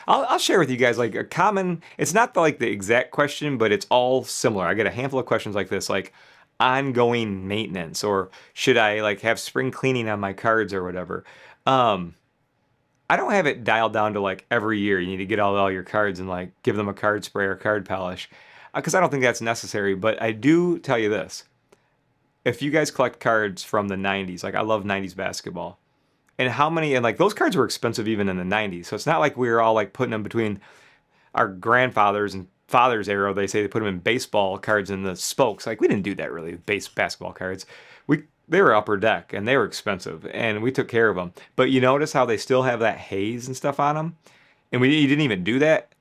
I'll share with you guys like a common. It's not like the exact question, but it's all similar. I get a handful of questions like this, like ongoing maintenance, or should I like have spring cleaning on my cards or whatever. Um, I don't have it dialed down to like every year you need to get all your cards and like give them a card spray or card polish, because I don't think that's necessary. But I do tell you this: if you guys collect cards from the '90s, like I love '90s basketball. And how many, and like those cards were expensive even in the 90s. So it's not like we were all like putting them between our grandfathers and fathers era. They say they put them in baseball cards in the spokes. Like we didn't do that really, base basketball cards. They were upper deck and they were expensive and we took care of them. But you notice how they still have that haze and stuff on them? And you didn't even do that?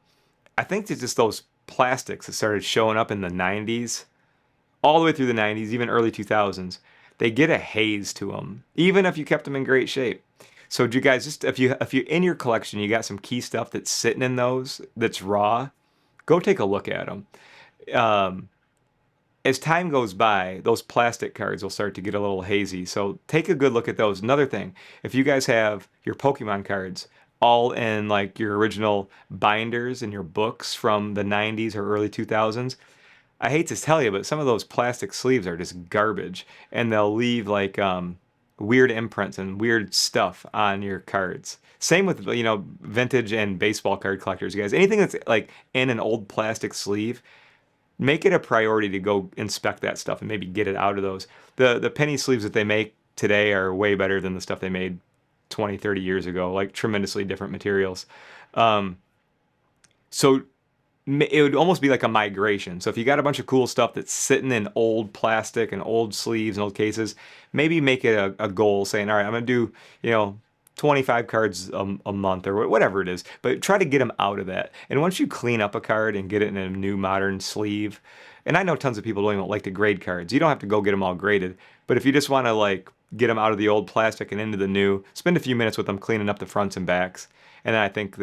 I think it's just those plastics that started showing up in the 90s, all the way through the 90s, even early 2000s. They get a haze to them, even if you kept them in great shape. So do you guys just if you in your collection you got some key stuff that's sitting in those that's raw, go take a look at them. Um, as time goes by, those plastic cards will start to get a little hazy. So take a good look at those. Another thing, if you guys have your Pokemon cards all in like your original binders and your books from the 90s or early 2000s, I hate to tell you, but some of those plastic sleeves are just garbage, and they'll leave like weird imprints and weird stuff on your cards. Same with vintage and baseball card collectors, guys. Anything that's like in an old plastic sleeve, make it a priority to go inspect that stuff and maybe get it out of those. The penny sleeves that they make today are way better than the stuff they made 20, 30 years ago, like tremendously different materials. Um, so it would almost be like a migration. So if you got a bunch of cool stuff that's sitting in old plastic and old sleeves and old cases, maybe make it a goal saying, all right, I'm going to do, 25 cards a month or whatever it is, but try to get them out of that. And once you clean up a card and get it in a new modern sleeve, and I know tons of people don't even like to grade cards. You don't have to go get them all graded, but if you just want to like get them out of the old plastic and into the new, spend a few minutes with them cleaning up the fronts and backs. And I think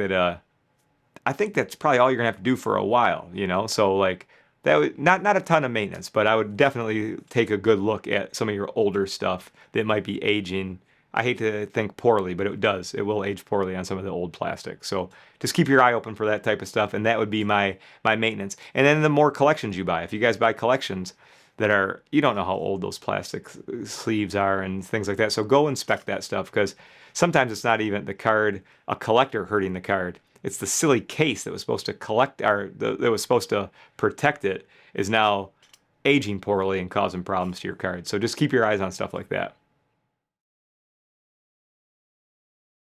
that's probably all you're gonna have to do for a while, So like that would not a ton of maintenance, but I would definitely take a good look at some of your older stuff that might be aging. I hate to think poorly, but it does. It will age poorly on some of the old plastic. So just keep your eye open for that type of stuff, and that would be my maintenance. And then the more collections you buy, if you guys buy collections that are, you don't know how old those plastic sleeves are and things like that. So go inspect that stuff because sometimes it's not even a collector hurting the card. It's the silly case that was supposed to that was supposed to protect it is now aging poorly and causing problems to your card. So just keep your eyes on stuff like that.